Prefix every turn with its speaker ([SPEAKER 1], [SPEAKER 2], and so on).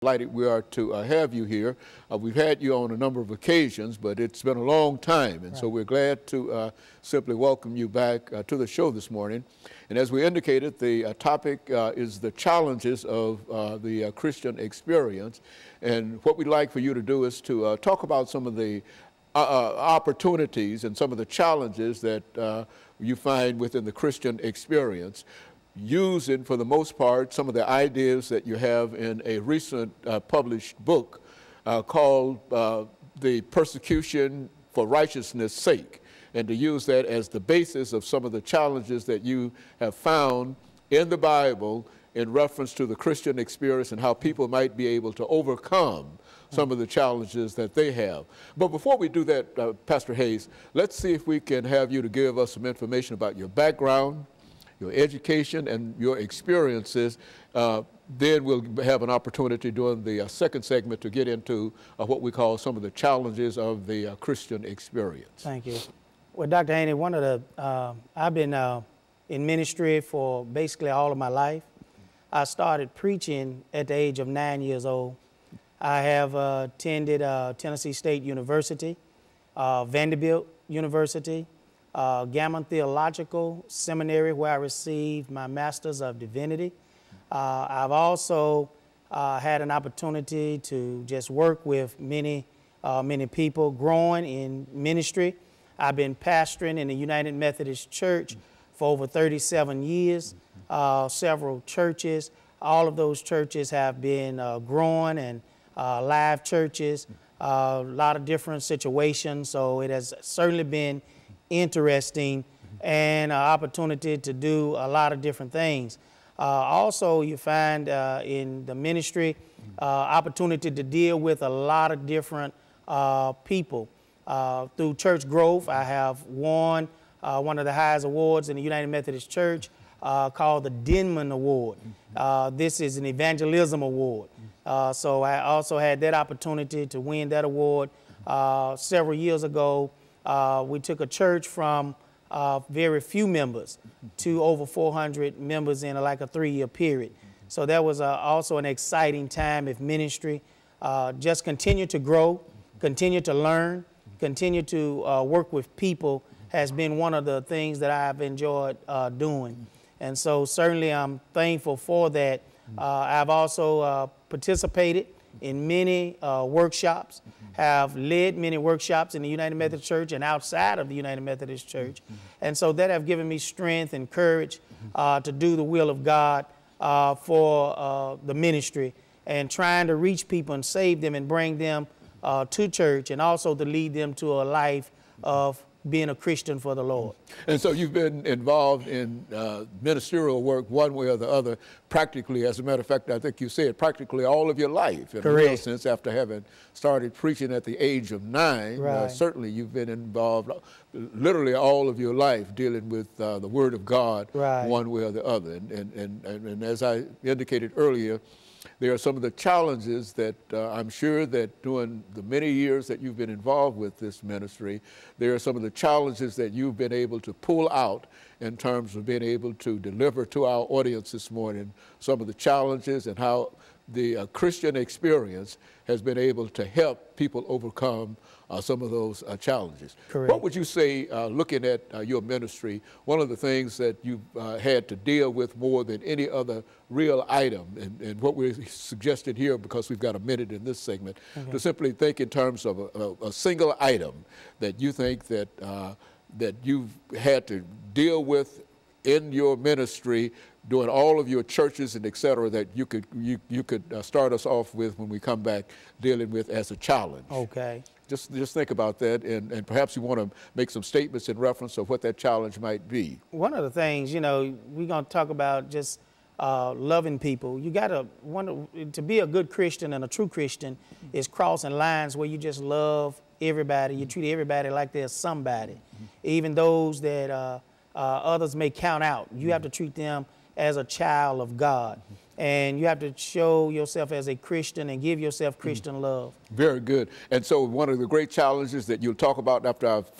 [SPEAKER 1] Delighted we are to have you here. We've had you on a number of occasions, but it's been a long time, and so we're glad to simply welcome you back to the show this morning. And as we indicated, the topic is the challenges of the Christian experience. And what we'd like for you to do is to talk about some of the opportunities and some of the challenges that you find within the Christian experience, using, for the most part, some of the ideas that you have in a recent published book called The Persecution for Righteousness' Sake, and to use that as the basis of some of the challenges that you have found in the Bible in reference to the Christian experience and how people might be able to overcome some of the challenges that they have. But before we do that, Pastor Hayes, let's see if we can have you to give us some information about your background, your education, and your experiences. Then we'll have an opportunity during the second segment to get into what we call some of the challenges of the Christian experience.
[SPEAKER 2] Thank you. Well, Dr. Haney, I've been in ministry for basically all of my life. I started preaching at the age of 9 years old. I have attended Tennessee State University, Vanderbilt University, Gammon Theological Seminary, where I received my Master's of Divinity. I've also had an opportunity to just work with many people growing in ministry. I've been pastoring in the United Methodist Church for over 37 years, several churches. All of those churches have been growing and live churches, a lot of different situations. So it has certainly been interesting and an opportunity to do a lot of different things. Also, you find in the ministry opportunity to deal with a lot of different people. Through church growth, I have won one of the highest awards in the United Methodist Church called the Denman Award. This is an evangelism award. So I also had that opportunity to win that award several years ago. We took a church from very few members to over 400 members in like a 3-year period. So that was also an exciting time of ministry. Just continue to grow, continue to learn, continue to work with people has been one of the things that I've enjoyed doing. And so certainly I'm thankful for that. I've also participated in many workshops, have led many workshops in the United Methodist Church and outside of the United Methodist Church. And so that have given me strength and courage to do the will of God for the ministry and trying to reach people and save them and bring them to church, and also to lead them to a life of being a Christian for the Lord. And
[SPEAKER 1] so you've been involved in ministerial work one way or the other, practically, as a matter of fact, I think you said practically all of your life. In a real sense, after having started preaching at the age of 9, certainly you've been involved literally all of your life dealing with the Word of God one way or the other. And as I indicated earlier, there are some of the challenges that I'm sure that during the many years that you've been involved with this ministry, there are some of the challenges that you've been able to pull out in terms of being able to deliver to our audience this morning, some of the challenges and how the Christian experience has been able to help people overcome some of those challenges. What would you say, looking at your ministry, one of the things that you've had to deal with more than any other real item, and what we suggested here, because we've got a minute in this segment, to simply think in terms of a single item that you think that, that you've had to deal with in your ministry, doing all of your churches and et cetera, that you could start us off with when we come back, dealing with as a challenge.
[SPEAKER 2] Okay.
[SPEAKER 1] Just think about that, and perhaps you want to make some statements in reference to what that challenge might be.
[SPEAKER 2] One of the things, you know, we're going to talk about just loving people. You got to be a good Christian and a true Christian is crossing lines where you just love everybody. You treat everybody like they're somebody, even those that others may count out. You have to treat them as a child of God. And you have to show yourself as a Christian and give yourself Christian love.
[SPEAKER 1] Very good. And so one of the great challenges that you'll talk about after our first